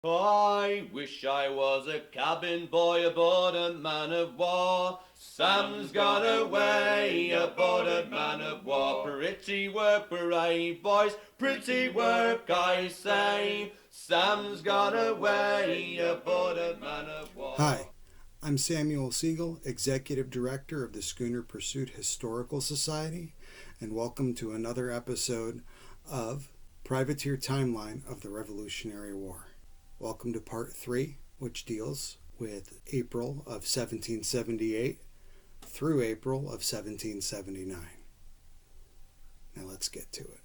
I wish I was a cabin boy aboard a man of war. Sam's got away aboard a man of war. Pretty work, brave boys, pretty work, I say. Sam's got away aboard a man of war. Hi, I'm Samuel Siegel, Executive Director of the Schooner Pursuit Historical Society, and welcome to another episode of Privateer Timeline of the Revolutionary War. Welcome to Part 3, which deals with April of 1778 through April of 1779. Now let's get to it.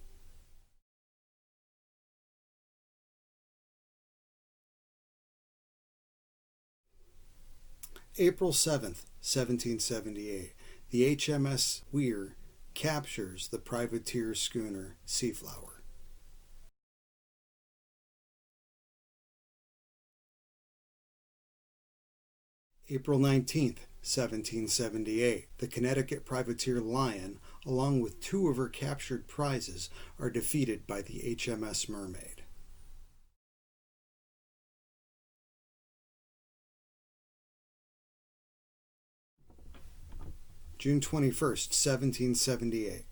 April 7th, 1778, the HMS Weir captures the privateer schooner Seaflower. April 19th, 1778, the Connecticut privateer Lion, along with two of her captured prizes, are defeated by the HMS Mermaid. June 21st, 1778,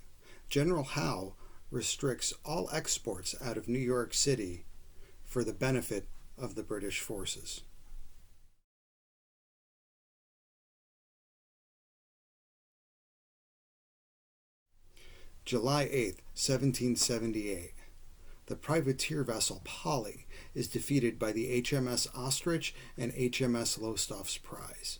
General Howe restricts all exports out of New York City for the benefit of the British forces. July 8th, 1778, the privateer vessel Polly is defeated by the HMS Ostrich and HMS Lowestoft's prize.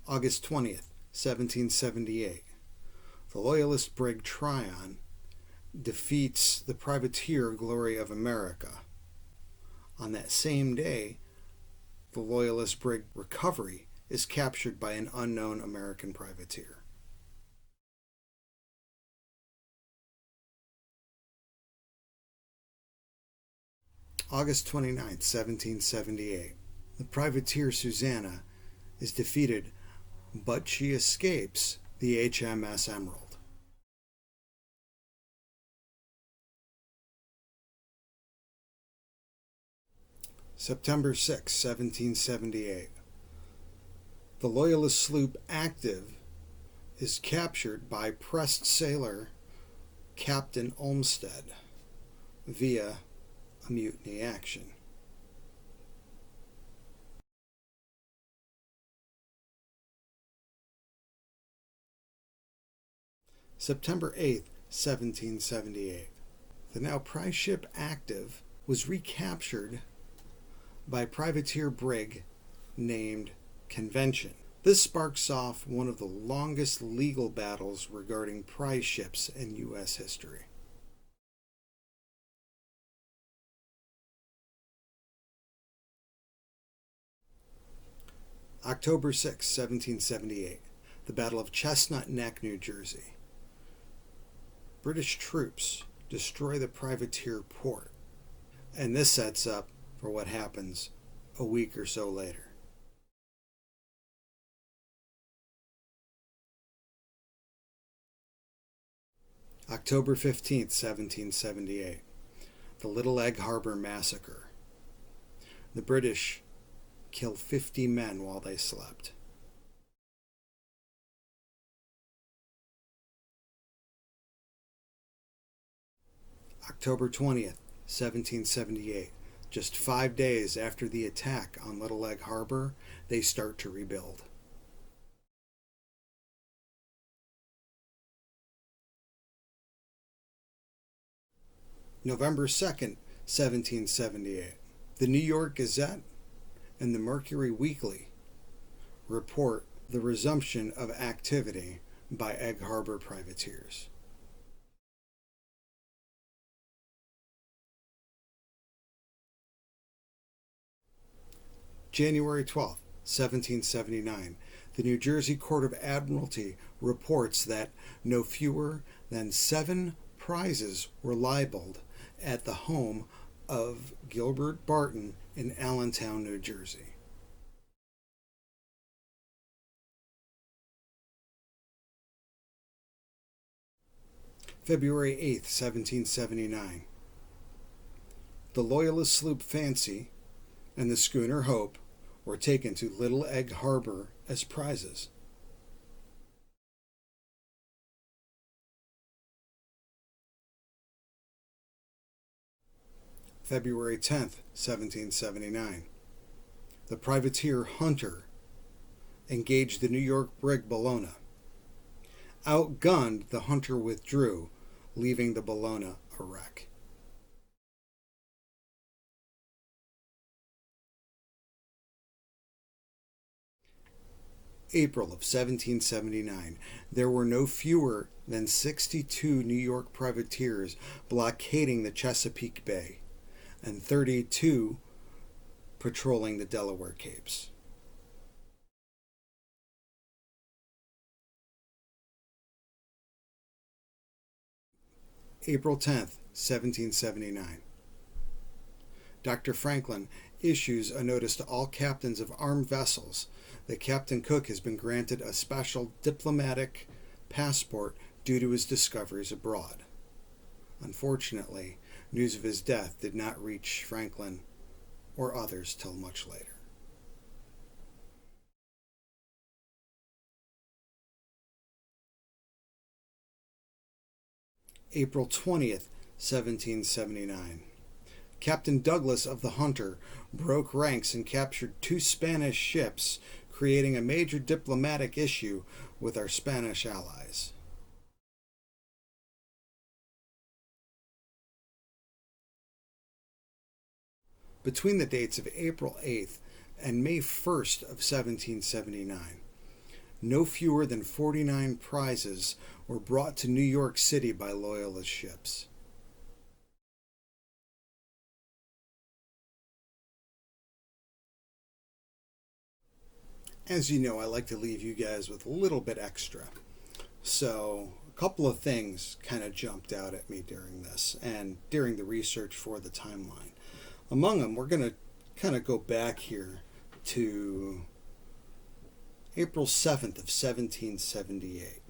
August 20th, 1778, the Loyalist brig Tryon defeats the privateer Glory of America. On that same day, the Loyalist brig Recovery is captured by an unknown American privateer. August 29th, 1778, the privateer Susanna is defeated, but she escapes the HMS Emerald. September 6, 1778, the Loyalist sloop Active is captured by pressed sailor Captain Olmsted via a mutiny action. September 8, 1778, the now prize ship Active was recaptured by privateer brig named Convention. This sparks off one of the longest legal battles regarding prize ships in U.S. history. October 6, 1778, the Battle of Chestnut Neck, New Jersey. British troops destroy the privateer port, and this sets up for what happens a week or so later. October 15th, 1778, the Little Egg Harbor Massacre. The British kill 50 men while they slept. October 20th, 1778, just 5 days after the attack on Little Egg Harbor, they start to rebuild. November 2nd, 1778, the New York Gazette and the Mercury Weekly report the resumption of activity by Egg Harbor privateers. January 12, 1779, the New Jersey Court of Admiralty reports that no fewer than 7 prizes were libeled at the home of Gilbert Barton in Allentown, New Jersey. February 8th, 1779. The Loyalist sloop Fancy and the schooner Hope were taken to Little Egg Harbor as prizes. February 10th, 1779. The privateer Hunter engaged the New York brig Bellona. Outgunned, the Hunter withdrew, leaving the Bellona a wreck. April of 1779. There were no fewer than 62 New York privateers blockading the Chesapeake Bay and 32 patrolling the Delaware Capes. April 10th, 1779. Dr. Franklin issues a notice to all captains of armed vessels that Captain Cook has been granted a special diplomatic passport due to his discoveries abroad. Unfortunately, news of his death did not reach Franklin or others till much later. April 20th, 1779. Captain Douglas of the Hunter broke ranks and captured 2 Spanish ships, creating a major diplomatic issue with our Spanish allies. Between the dates of April 8th and May 1st of 1779, no fewer than 49 prizes were brought to New York City by Loyalist ships. As you know, I like to leave you guys with a little bit extra. So, a couple of things kind of jumped out at me during this and during the research for the timeline. Among them, we're going to kind of go back here to April 7th of 1778.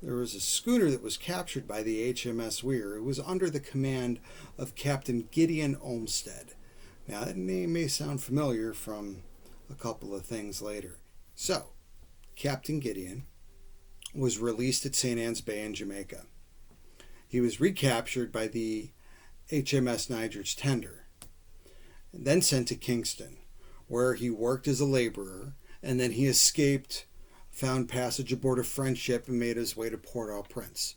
There was a schooner that was captured by the HMS Weir. It was under the command of Captain Gideon Olmsted. Now, that name may sound familiar from a couple of things later. So, Captain Gideon was released at St. Ann's Bay in Jamaica. He was recaptured by the HMS Niger's tender, and then sent to Kingston, where he worked as a laborer, and then he escaped, found passage aboard a French ship, and made his way to Port-au-Prince,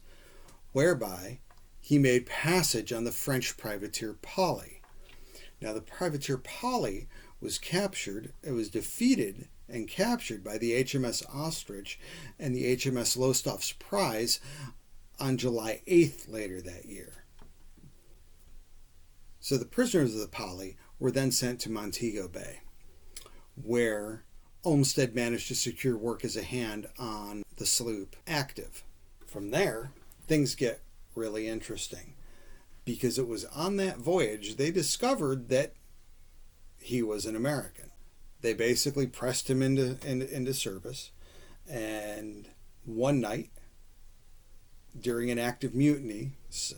whereby he made passage on the French privateer Polly. Now, the privateer Polly was captured, it was defeated and captured by the HMS Ostrich and the HMS Lowestoft's prize on July 8th later that year. So the prisoners of the Polly were then sent to Montego Bay, where Olmsted managed to secure work as a hand on the sloop Active. From there, things get really interesting, because it was on that voyage they discovered that he was an American. They basically pressed him into service, and one night, during an active mutiny,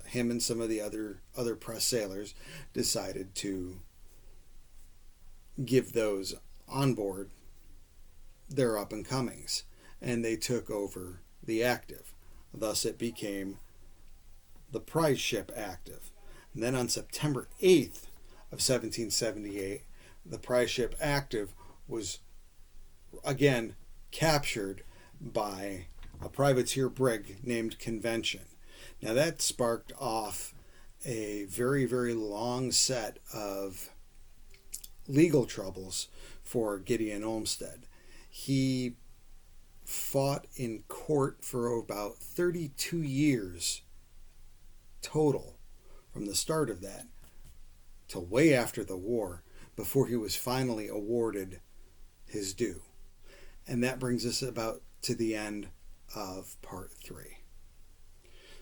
him and some of the other press sailors decided to give those on board their up-and-comings, and they took over the Active. Thus it became the prize ship Active. And then on September 8th of 1778, the prize ship Active was again captured by a privateer brig named Convention. Now that sparked off a very, very long set of legal troubles for Gideon Olmsted. He fought in court for about 32 years total, from the start of that till way after the war, before he was finally awarded his due. And that brings us about to the end of part 3.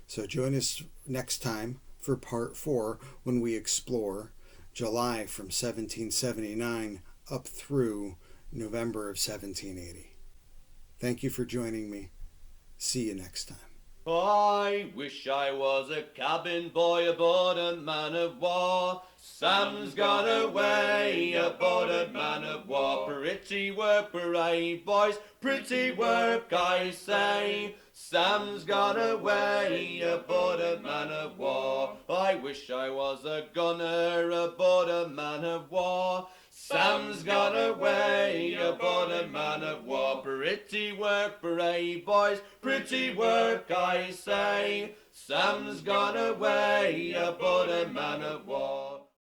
So join us next time for part 4, when we explore July from 1779 up through November of 1780. Thank you for joining me. See you next time. I wish I was a cabin boy aboard a man of war. Sam's gone away aboard a man of war. Pretty work, brave boys, pretty work, I say. Sam's gone away aboard a man of war. I wish I was a gunner aboard a man of war. Sam's gone away aboard a man of war. Pretty work, brave boys, pretty work, I say. Sam's gone away aboard a man of war.